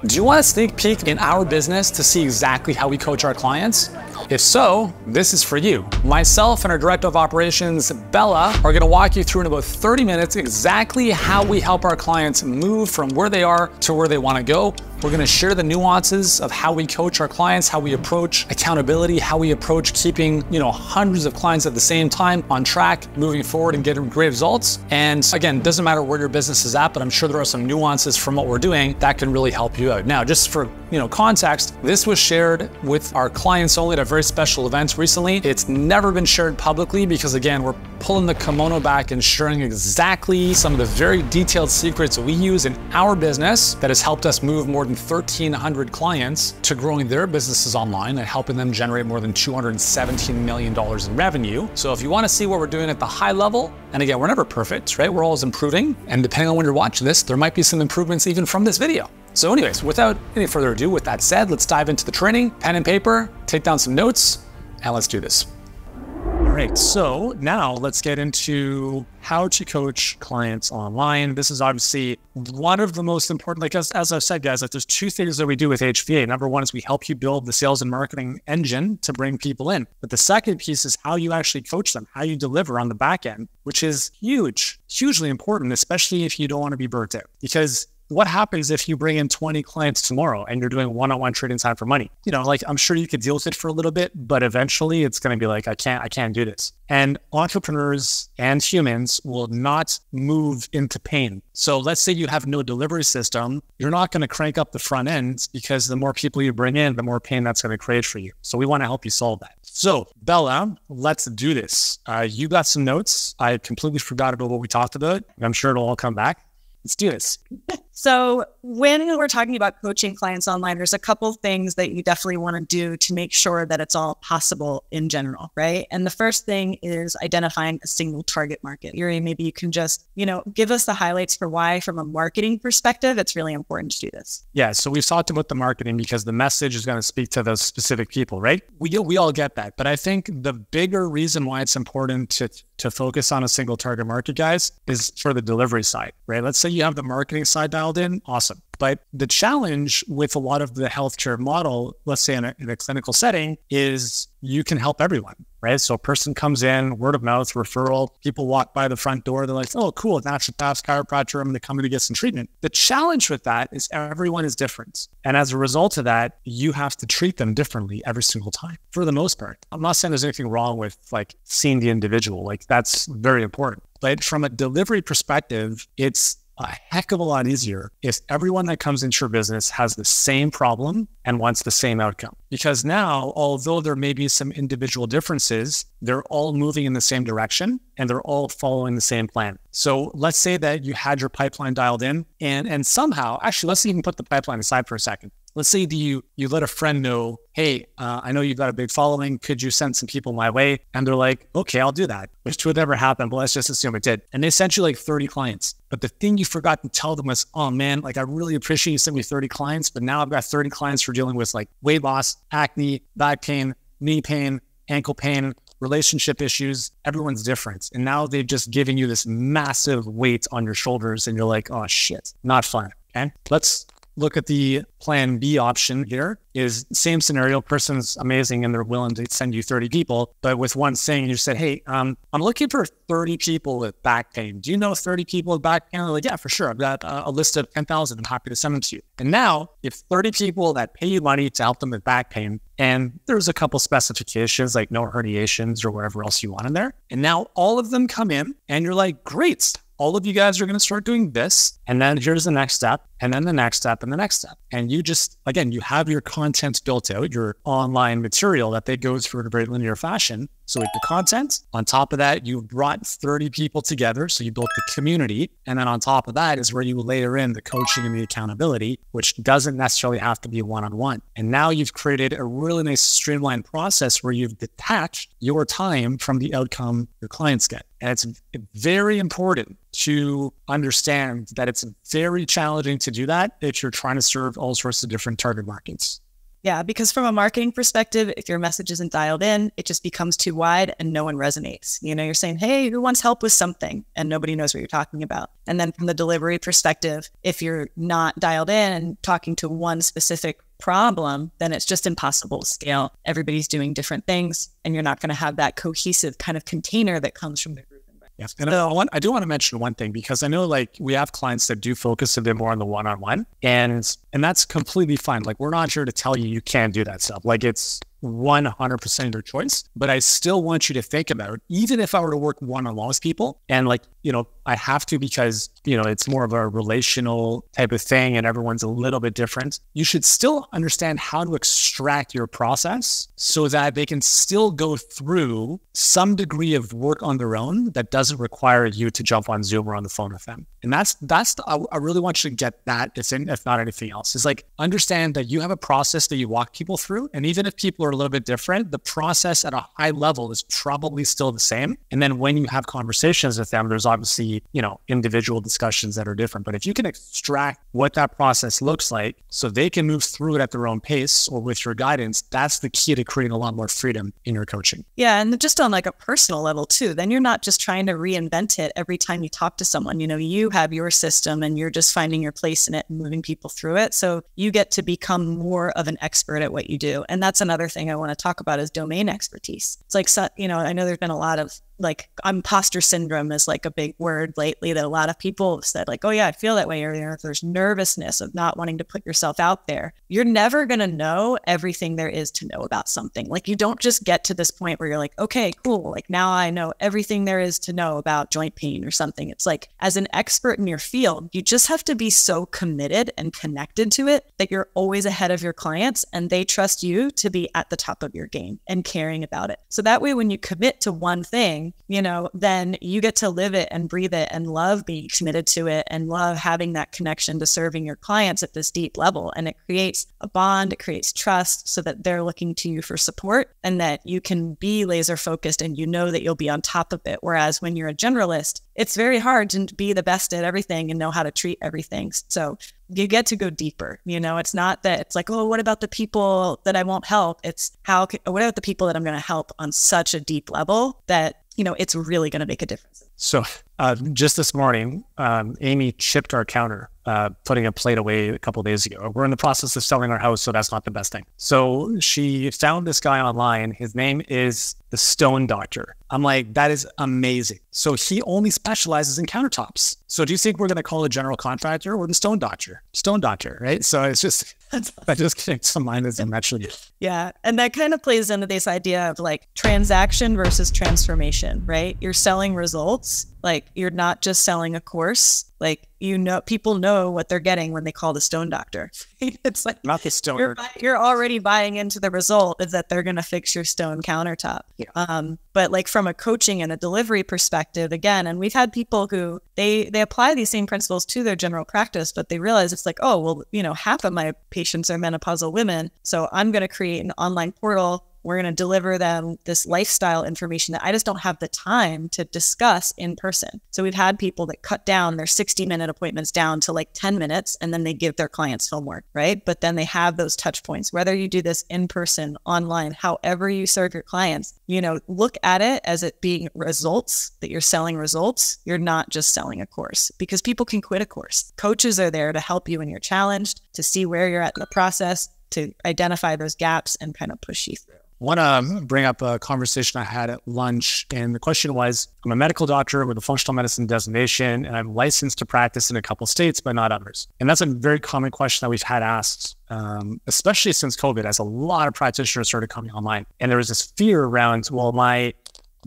Do you want a sneak peek in our business to see exactly how we coach our clients? If so, this is for you. Myself and our Director of Operations, Bella, are gonna walk you through in about 30 minutes exactly how we help our clients move from where they are to where they wanna go. We're gonna share the nuances of how we coach our clients, how we approach accountability, how we approach keeping, hundreds of clients at the same time on track, moving forward and getting great results. And again, it doesn't matter where your business is at, but I'm sure there are some nuances from what we're doing that can really help you out. Now, just for context, this was shared with our clients only at a very special event recently. It's never been shared publicly because again, we're pulling the kimono back and sharing exactly some of the very detailed secrets we use in our business that has helped us move more than 1,300 clients to growing their businesses online and helping them generate more than $217 million in revenue. So if you want to see what we're doing at the high level, and again, we're never perfect, right? We're always improving. And depending on when you're watching this, there might be some improvements even from this video. So anyways, without any further ado, with that said, let's dive into the training, pen and paper, take down some notes, and let's do this. All right, so now let's get into how to coach clients online. This is obviously one of the most important, like as I've said, guys, there's two things that we do with HVA. Number one is we help you build the sales and marketing engine to bring people in. But the second piece is how you actually coach them, how you deliver on the back end, which is hugely important, especially if you don't want to be burnt out. Because what happens if you bring in 20 clients tomorrow and you're doing one-on-one trading time for money? I'm sure you could deal with it for a little bit, but eventually it's going to be like, I can't do this. And entrepreneurs and humans will not move into pain. So let's say you have no delivery system. You're not going to crank up the front end because the more people you bring in, the more pain that's going to create for you. So we want to help you solve that. So Bella, let's do this. You got some notes. I completely forgot about what we talked about. I'm sure it'll all come back. Let's do this. So when we're talking about coaching clients online, there's a couple things that you definitely want to do to make sure that it's all possible in general, right? And the first thing is identifying a single target market. Yuri, maybe you can just, give us the highlights for why, from a marketing perspective, it's really important to do this. Yeah, so we've talked about the marketing because the message is going to speak to those specific people, right? We all get that. But I think the bigger reason why it's important to focus on a single target market, guys, is for the delivery side, right? Let's say you have the marketing side dialed in, awesome. But the challenge with a lot of the healthcare model, let's say in a clinical setting, is you can help everyone, right? So a person comes in, word of mouth, referral, people walk by the front door, they're like, oh, cool, naturopath, chiropractor, I'm going to come in to get some treatment. The challenge with that is everyone is different. And as a result of that, you have to treat them differently every single time, for the most part. I'm not saying there's anything wrong with seeing the individual, that's very important. But from a delivery perspective, it's a heck of a lot easier if everyone that comes into your business has the same problem and wants the same outcome. Because now, although there may be some individual differences, they're all moving in the same direction and they're all following the same plan. So let's say that you had your pipeline dialed in and somehow, actually, let's even put the pipeline aside for a second. Let's say you let a friend know, hey, I know you've got a big following. Could you send some people my way? And they're like, okay, I'll do that. Which would never happen, but let's just assume it did. And they sent you 30 clients. But the thing you forgot to tell them was, oh man, I really appreciate you sent me 30 clients, but now I've got 30 clients for dealing with weight loss, acne, back pain, knee pain, ankle pain, relationship issues. Everyone's different. And now they've just given you this massive weight on your shoulders and you're like, oh shit, not fun. Okay, let's look at the plan B option here. Is same scenario, person's amazing and they're willing to send you 30 people, but with one thing, you said, hey, I'm looking for 30 people with back pain. Do you know 30 people with back pain? They're like, yeah, for sure. I've got a list of 10,000. I'm happy to send them to you. And now if 30 people that pay you money to help them with back pain, and there's a couple specifications like no herniations or whatever else you want in there. And now all of them come in and you're like, great. All of you guys are going to start doing this. And then here's the next step, and then the next step, and the next step. And you just, again, you have your content built out, your online material that they go through in a very linear fashion. So with the content, on top of that, you brought 30 people together. So you built the community. And then on top of that is where you layer in the coaching and the accountability, which doesn't necessarily have to be one-on-one. And now you've created a really nice streamlined process where you've detached your time from the outcome your clients get. And it's very important to understand that it's very challenging to do that if you're trying to serve all sorts of different target markets. Yeah, because from a marketing perspective, if your message isn't dialed in, it just becomes too wide and no one resonates. You're saying, hey, who wants help with something? And nobody knows what you're talking about. And then from the delivery perspective, if you're not dialed in and talking to one specific problem, then it's just impossible to scale. Everybody's doing different things, and you're not going to have that cohesive kind of container that comes from the group. Yes. And I do want to mention one thing, because I know like we have clients that do focus a bit more on the one-on-one, and that's completely fine. Like, we're not here to tell you can't do that stuff. Like, it's 100% your choice, but I still want you to think about it. Even if I were to work one-on-one with people, and like, I have to, because, it's more of a relational type of thing and everyone's a little bit different. You should still understand how to extract your process so that they can still go through some degree of work on their own that doesn't require you to jump on Zoom or on the phone with them. And I really want you to get that, if not anything else, is like, understand that you have a process that you walk people through. And even if people are a little bit different, the process at a high level is probably still the same. And then when you have conversations with them, there's obviously, individual discussions that are different. But if you can extract what that process looks like so they can move through it at their own pace or with your guidance, that's the key to creating a lot more freedom in your coaching. Yeah. And just on like a personal level too, then you're not just trying to reinvent it every time you talk to someone. You have your system and you're just finding your place in it and moving people through it. So you get to become more of an expert at what you do. And that's another thing I want to talk about is domain expertise. It's like, I know there's been a lot of like imposter syndrome is like a big word lately that a lot of people have said like, oh yeah, I feel that way. Or there's nervousness of not wanting to put yourself out there. You're never going to know everything there is to know about something. Like, you don't just get to this point where you're like, okay, cool. Like, now I know everything there is to know about joint pain or something. It's like, as an expert in your field, you just have to be so committed and connected to it that you're always ahead of your clients and they trust you to be at the top of your game and caring about it. So that way, when you commit to one thing, then you get to live it and breathe it and love being committed to it and love having that connection to serving your clients at this deep level. And it creates a bond, it creates trust so that they're looking to you for support and that you can be laser focused and that you'll be on top of it. Whereas when you're a generalist, it's very hard to be the best at everything and know how to treat everything. So you get to go deeper. It's not that it's like, oh, what about the people that I won't help? It's what about the people that I'm going to help on such a deep level that it's really going to make a difference. So just this morning, Amy chipped our counter, putting a plate away a couple of days ago. We're in the process of selling our house, so that's not the best thing. So she found this guy online. His name is the Stone Doctor. I'm like, that is amazing. So he only specializes in countertops. So do you think we're going to call a general contractor or the Stone Doctor? Stone Doctor, right? So it's just, that just connects to mind as I mentioned. Yeah. And that kind of plays into this idea of like transaction versus transformation, right? You're selling results. Like, you're not just selling a course. Like, people know what they're getting when they call the Stone Doctor. It's like, not the stone. You're already buying into the result is that they're going to fix your stone countertop. Yeah. But like from a coaching and a delivery perspective, again, and we've had people who they apply these same principles to their general practice, but they realize it's like, oh, well, half of my patients are menopausal women. So I'm going to create an online portal. We're going to deliver them this lifestyle information that I just don't have the time to discuss in person. So we've had people that cut down their 60-minute appointments down to like 10 minutes, and then they give their clients homework, right? But then they have those touch points, whether you do this in person, online, however you serve your clients, look at it as it being results, that you're selling results. You're not just selling a course, because people can quit a course. Coaches are there to help you when you're challenged, to see where you're at in the process, to identify those gaps and kind of push you through. I want to bring up a conversation I had at lunch, and the question was, I'm a medical doctor with a functional medicine designation, and I'm licensed to practice in a couple states, but not others. And that's a very common question that we've had asked, especially since COVID, as a lot of practitioners started coming online. And there was this fear around, well, my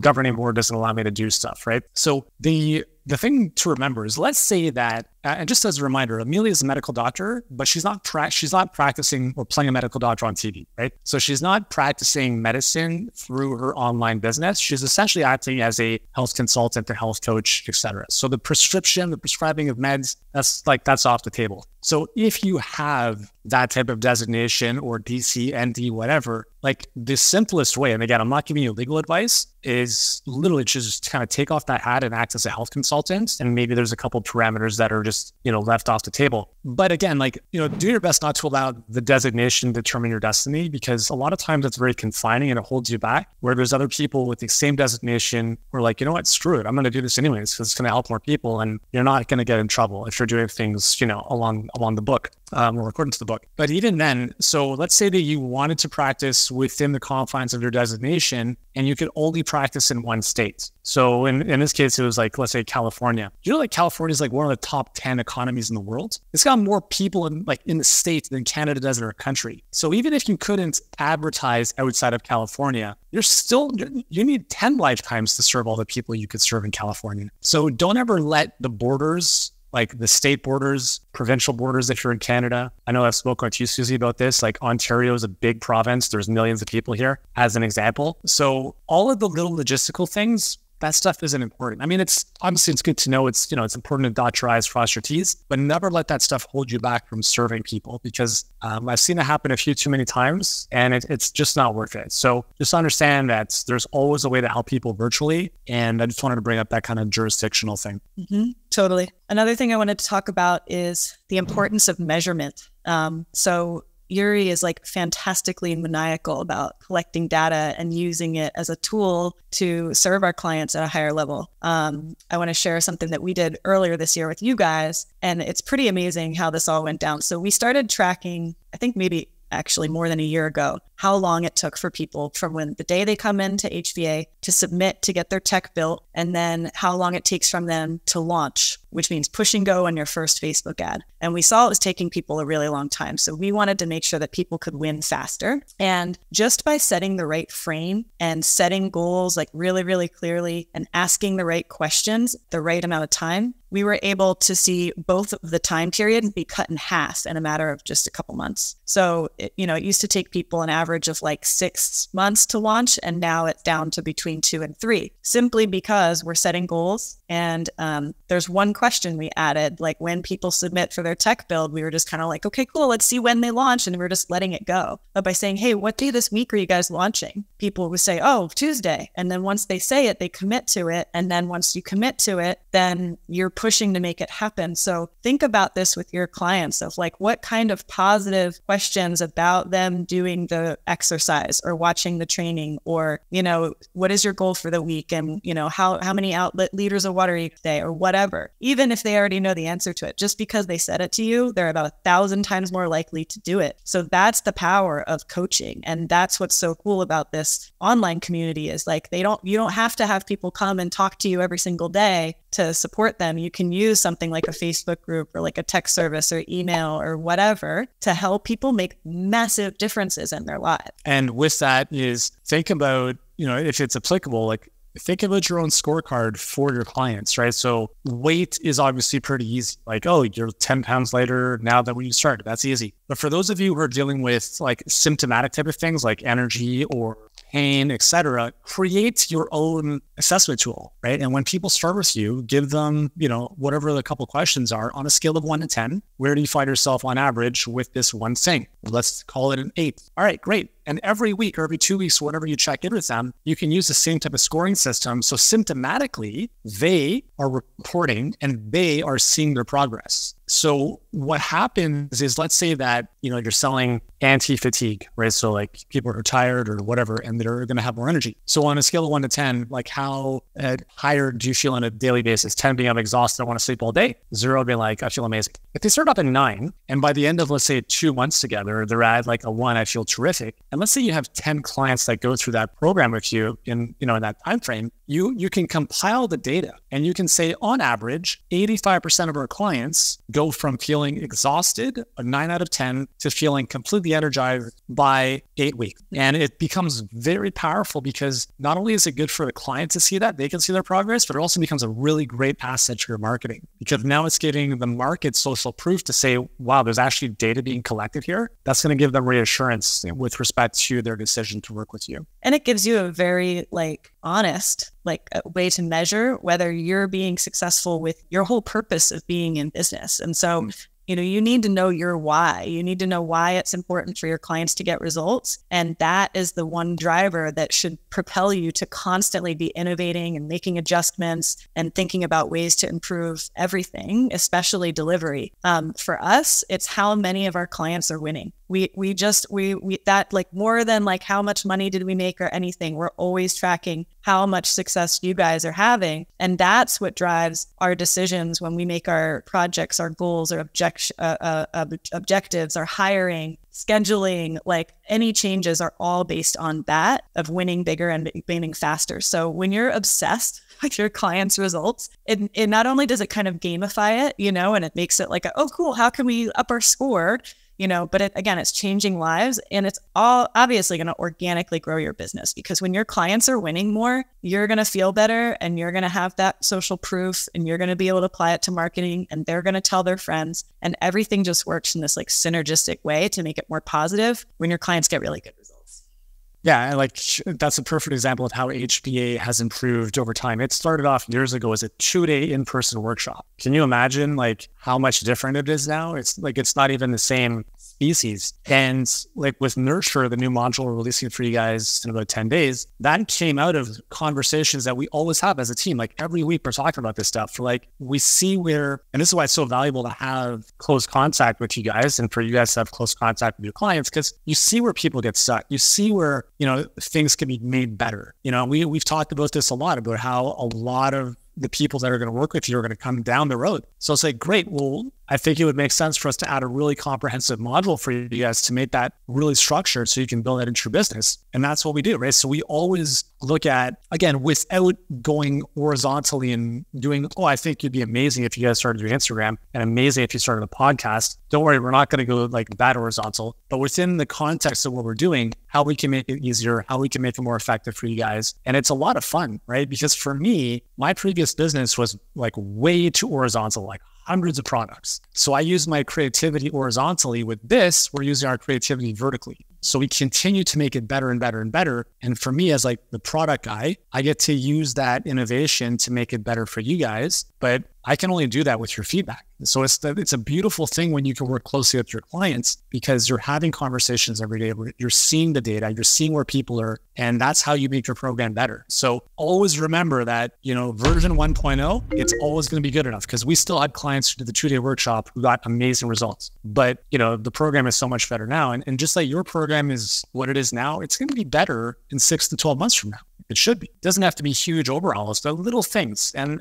governing board doesn't allow me to do stuff, right? So the thing to remember is, let's say that, and just as a reminder, Amelia is a medical doctor, but she's not practicing or playing a medical doctor on TV, right? So she's not practicing medicine through her online business. She's essentially acting as a health consultant, a health coach, etc. So the prescribing of meds, that's off the table. So if you have that type of designation or DC, ND, whatever, like the simplest way, and again, I'm not giving you legal advice, is literally just kind of take off that hat and act as a health consultant consultant, and maybe there's a couple parameters that are just, left off the table. But again, do your best not to allow the designation to determine your destiny, because a lot of times it's very confining and it holds you back, where there's other people with the same designation who are like, you know what, screw it. I'm going to do this anyways because it's going to help more people, and you're not going to get in trouble if you're doing things, along the book. Or according to the book. But even then, so let's say that you wanted to practice within the confines of your designation and you could only practice in one state. So in this case, it was like, let's say California. California is like one of the top 10 economies in the world. It's got more people in the state than Canada does in our country. So even if you couldn't advertise outside of California, you need 10 lifetimes to serve all the people you could serve in California. So don't ever let the borders, like the state borders, provincial borders, if you're in Canada. I know I've spoken with you, Susie, about this. Like Ontario is a big province. There's millions of people here, as an example. So all of the little logistical things, that stuff isn't important. I mean, it's good to know it's important to dot your I's, cross your T's, but never let that stuff hold you back from serving people, because I've seen it happen a few too many times, and it's just not worth it. So just understand that there's always a way to help people virtually. And I just wanted to bring up that kind of jurisdictional thing. Mm-hmm, totally. Another thing I wanted to talk about is the importance of measurement. So Yuri is like fantastically maniacal about collecting data and using it as a tool to serve our clients at a higher level. I want to share something that we did earlier this year with you guys, and it's pretty amazing how this all went down. So we started tracking, I think maybe actually more than a year ago, how long it took for people from when the day they come into HVA to submit to get their tech built, and then how long it takes from them to launch, which means push and go on your first Facebook ad. And we saw it was taking people a really long time. So we wanted to make sure that people could win faster. And just by setting the right frame and setting goals like really, really clearly and asking the right questions, the right amount of time, we were able to see both of the time period be cut in half in a matter of just a couple months. So, it used to take people an average of like 6 months to launch, and now it's down to between 2 and 3, simply because we're setting goals. And there's one question we added, like when people submit for their tech build, we were just kind of like, okay, cool, let's see when they launch. And we're just letting it go. But by saying, hey, what day this week are you guys launching? People would say, oh, Tuesday. And then once they say it, they commit to it. And then once you commit to it, then you're pushing to make it happen. So think about this with your clients of like, what kind of positive questions about them doing the exercise or watching the training, or, what is your goal for the week? And, how many liters of water each day, or whatever. Even if they already know the answer to it, just because they said it to you, they're about 1,000 times more likely to do it. So that's the power of coaching. And that's what's so cool about this online community is like, you don't have to have people come and talk to you every single day to support them. You can use something like a Facebook group or like a text service or email or whatever to help people make massive differences in their lives. And with that is think about, if it's applicable, like think about your own scorecard for your clients, right? So weight is obviously pretty easy. Like, oh, you're 10 pounds lighter now than when you started. That's easy. But for those of you who are dealing with like symptomatic type of things like energy or pain, etc., create your own assessment tool, right? And when people start with you, give them, whatever the couple questions are on a scale of 1 to 10. Where do you find yourself on average with this one thing? Let's call it an 8. All right, great. And every week or every 2 weeks, whenever you check in with them, you can use the same type of scoring system. So symptomatically, they are reporting and they are seeing their progress. So what happens is, let's say that, you're selling anti-fatigue, right? So like people are tired or whatever, and they're going to have more energy. So on a scale of 1 to 10, like how tired do you feel on a daily basis? 10 being I'm exhausted, I want to sleep all day. 0 being like, I feel amazing. If they start up at 9, and by the end of, let's say 2 months together, they're at like a 1, I feel terrific. And let's say you have 10 clients that go through that program with you in that time frame, you can compile the data and you can say on average, 85% of our clients go from feeling exhausted, a 9 out of 10, to feeling completely energized by 8 weeks. And it becomes very powerful because not only is it good for the client to see that, they can see their progress, but it also becomes a really great asset to your marketing, because now it's giving the market social proof to say, wow, there's actually data being collected here. That's going to give them reassurance with respect to their decision to work with you. And it gives you a very honest a way to measure whether you're being successful with your whole purpose of being in business. And so You need to know your why. You need to know why it's important for your clients to get results. And that is the one driver that should propel you to constantly be innovating and making adjustments and thinking about ways to improve everything, especially delivery. For us, it's how many of our clients are winning. We that like more than like how much money did we make or anything, we're always tracking how much success you guys are having. And that's what drives our decisions when we make our projects, our goals, our objectives, our hiring, scheduling, like any changes are all based on that of winning bigger and winning faster. So when you're obsessed with your clients' results, it not only does it kind of gamify it, and it makes it like, oh, cool, how can we up our score? But it's changing lives, and it's all obviously going to organically grow your business, because when your clients are winning more, you're going to feel better and you're going to have that social proof and you're going to be able to apply it to marketing and they're going to tell their friends, and everything just works in this like synergistic way to make it more positive when your clients get really good results. Yeah, like that's a perfect example of how HBA has improved over time. It started off years ago as a 2-day in-person workshop. Can you imagine like how much different it is now? It's like, it's not even the same species. And like with Nurture, the new module we're releasing for you guys in about 10 days, that came out of conversations that we always have as a team. Like every week we're talking about this stuff. Like we see where, and this is why it's so valuable to have close contact with you guys and for you guys to have close contact with your clients, because you see where people get stuck. You see where, things can be made better. We've talked about this a lot, about how a lot of the people that are going to work with you are going to come down the road. So it's like, great. Well, I think it would make sense for us to add a really comprehensive module for you guys to make that really structured so you can build that into your business. And that's what we do, right? So we always look at, again, without going horizontally and doing, I think it'd be amazing if you guys started your Instagram and amazing if you started a podcast. Don't worry, we're not going to go like that horizontal, but within the context of what we're doing, how we can make it easier, how we can make it more effective for you guys. And it's a lot of fun, right? Because for me, my previous business was like way too horizontal, like hundreds of products. So I use my creativity horizontally. With this, we're using our creativity vertically. So we continue to make it better and better and better. And for me as like the product guy, I get to use that innovation to make it better for you guys, but I can only do that with your feedback. So it's a beautiful thing when you can work closely with your clients, because you're having conversations every day where you're seeing the data, you're seeing where people are, and that's how you make your program better. So always remember that, version 1.0, it's always going to be good enough, because we still had clients who did the 2-day workshop who got amazing results. But, the program is so much better now. And just like your program is what it is now, it's going to be better in 6 to 12 months from now. It should be. It doesn't have to be huge overhauls, but little things. And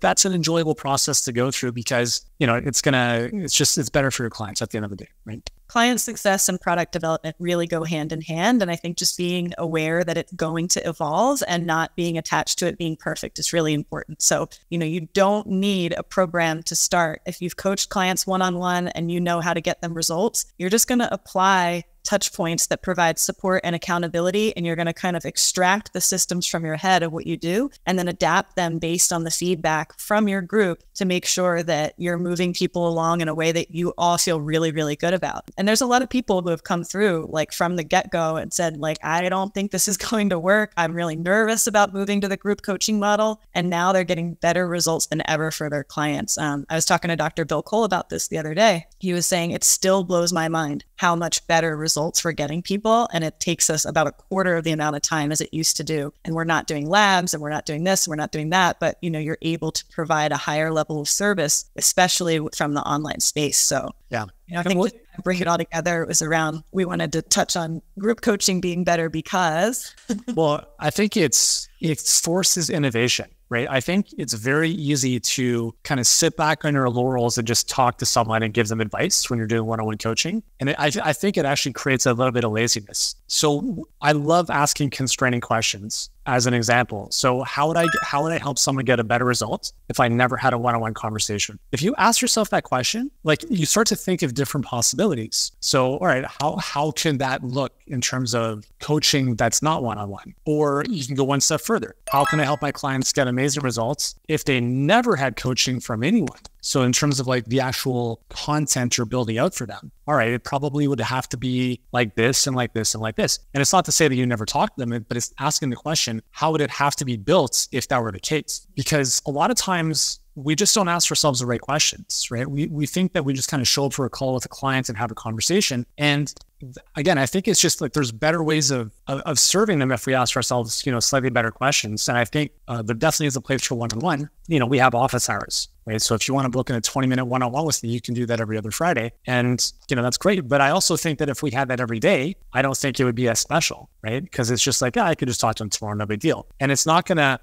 that's an enjoyable process to go through, because, it's better for your clients at the end of the day, right? Client success and product development really go hand in hand. And I think just being aware that it's going to evolve and not being attached to it being perfect is really important. So, you don't need a program to start. If you've coached clients one-on-one and you know how to get them results, you're just going to apply touch points that provide support and accountability. And you're going to kind of extract the systems from your head of what you do and then adapt them based on the feedback from your group to make sure that you're moving people along in a way that you all feel really, really good about. And there's a lot of people who have come through like from the get-go and said like, I don't think this is going to work. I'm really nervous about moving to the group coaching model. And now they're getting better results than ever for their clients. I was talking to Dr. Bill Cole about this the other day. He was saying it still blows my mind how much better results we're getting people. And it takes us about a quarter of the amount of time as it used to do. And we're not doing labs and we're not doing this, and we're not doing that, but you're able to provide a higher level of service, especially from the online space. So yeah, I think to bring it all together, it was around, we wanted to touch on group coaching being better because. Well, I think it forces innovation. Right? I think it's very easy to kind of sit back on your laurels and just talk to someone and give them advice when you're doing one-on-one coaching. And I think it actually creates a little bit of laziness. So I love asking constraining questions as an example. So how would I help someone get a better result if I never had a one-on-one conversation? If you ask yourself that question, like you start to think of different possibilities. So, all right, how can that look in terms of coaching that's not one-on-one? Or you can go one step further. How can I help my clients get amazing results if they never had coaching from anyone? So in terms of like the actual content you're building out for them, all right, it probably would have to be like this and like this and like this. And it's not to say that you never talk to them, but it's asking the question, how would it have to be built if that were the case? Because a lot of times we just don't ask ourselves the right questions, right? We think that we just kind of show up for a call with a client and have a conversation. And again, I think it's just like there's better ways of serving them if we ask ourselves, slightly better questions. And I think there definitely is a place for one-on-one. We have office hours, right? So if you want to book in a 20-minute one-on-one with me, you can do that every other Friday. And, that's great. But I also think that if we had that every day, I don't think it would be as special, right? Because it's just like, I could just talk to him tomorrow, no big deal. And it's not going to,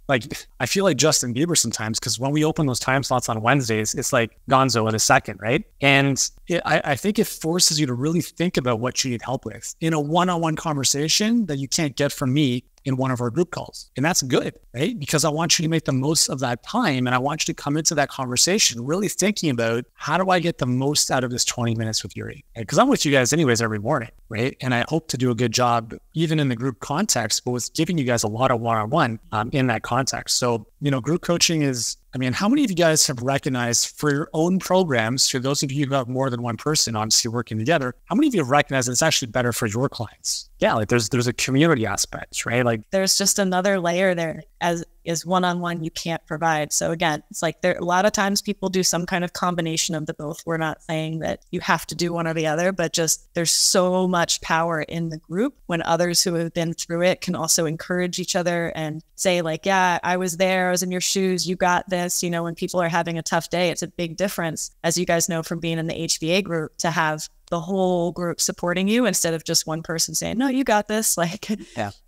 I feel like Justin Bieber sometimes, because when we open those time slots on Wednesdays, it's like gonzo in a second, right? And I think it forces you to really think about what you need help with in a one-on-one conversation that you can't get from me in one of our group calls. And that's good, right? Because I want you to make the most of that time. And I want you to come into that conversation really thinking about, how do I get the most out of this 20 minutes with Yuri? Because I'm with you guys anyways every morning, right? And I hope to do a good job, even in the group context, but with giving you guys a lot of one-on-one in that context. So, group coaching is, how many of you guys have recognized for your own programs, for those of you who have more than one person obviously working together, how many of you have recognized that it's actually better for your clients? Yeah, there's a community aspect, right? There's just another layer there as is one-on-one you can't provide. So again, it's like a lot of times people do some kind of combination of the both. We're not saying that you have to do one or the other, but just there's so much power in the group when others who have been through it can also encourage each other and say yeah, I was there, I was in your shoes, you got this. When people are having a tough day, it's a big difference, as you guys know from being in the HBA group, to have the whole group supporting you instead of just one person saying, no, you got this.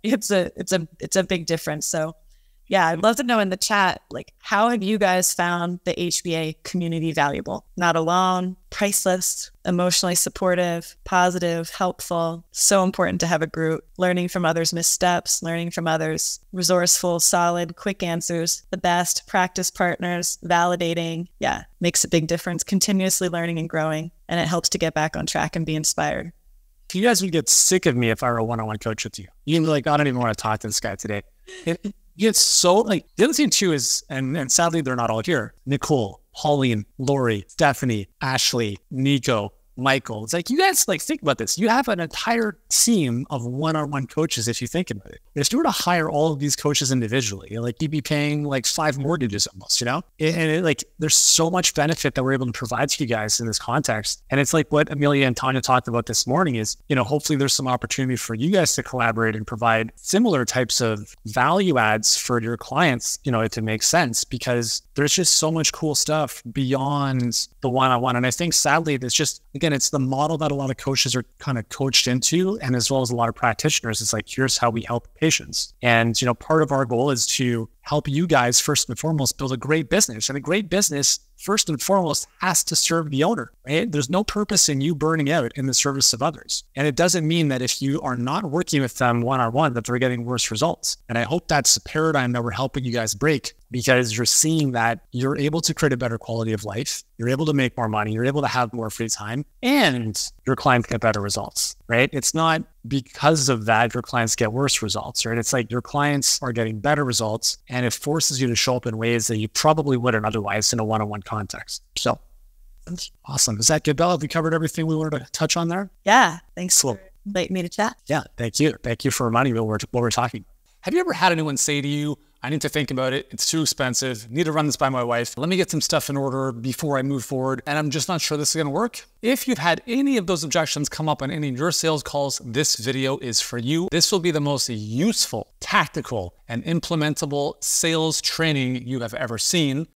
It's a big difference. So yeah, I'd love to know in the chat, how have you guys found the HBA community valuable? Not alone, priceless, emotionally supportive, positive, helpful. So important to have a group, learning from others' missteps, learning from others, resourceful, solid, quick answers, the best, practice partners, validating. Yeah, makes a big difference, continuously learning and growing. And it helps to get back on track and be inspired. You guys would get sick of me if I were a one-on-one coach with you. You'd be like, I don't even want to talk to this guy today. It's so the other thing too is, and sadly they're not all here, Nicole, Pauline, Lori, Stephanie, Ashley, Nico, Michael. It's you guys think about this. You have an entire team of one-on-one coaches if you think about it. If you were to hire all of these coaches individually, you'd be paying 5 mortgages almost, And there's so much benefit that we're able to provide to you guys in this context. And it's what Amelia and Tanya talked about this morning is, hopefully there's some opportunity for you guys to collaborate and provide similar types of value adds for your clients, to make sense, because there's just so much cool stuff beyond the one-on-one. And I think sadly, again, it's the model that a lot of coaches are kind of coached into, and as well as a lot of practitioners. It's here's how we help patients. And, part of our goal is to help you guys first and foremost build a great business. And a great business, first and foremost, has to serve the owner, right? There's no purpose in you burning out in the service of others. And it doesn't mean that if you are not working with them one-on-one, that they're getting worse results. And I hope that's the paradigm that we're helping you guys break, because you're seeing that you're able to create a better quality of life. You're able to make more money. You're able to have more free time, and your clients get better results, right? It's not because of that your clients get worse results, right? It's your clients are getting better results, and it forces you to show up in ways that you probably wouldn't otherwise in a one-on-one context. So awesome. Is that good, Bella? Have we covered everything we wanted to touch on there? Yeah. Thanks for inviting me to chat. Yeah. Thank you. Thank you for reminding me what we're talking about. Have you ever had anyone say to you, I need to think about it. It's too expensive. Need to run this by my wife. Let me get some stuff in order before I move forward. And I'm just not sure this is going to work. If you've had any of those objections come up on any of your sales calls, this video is for you. This will be the most useful, tactical, and implementable sales training you have ever seen.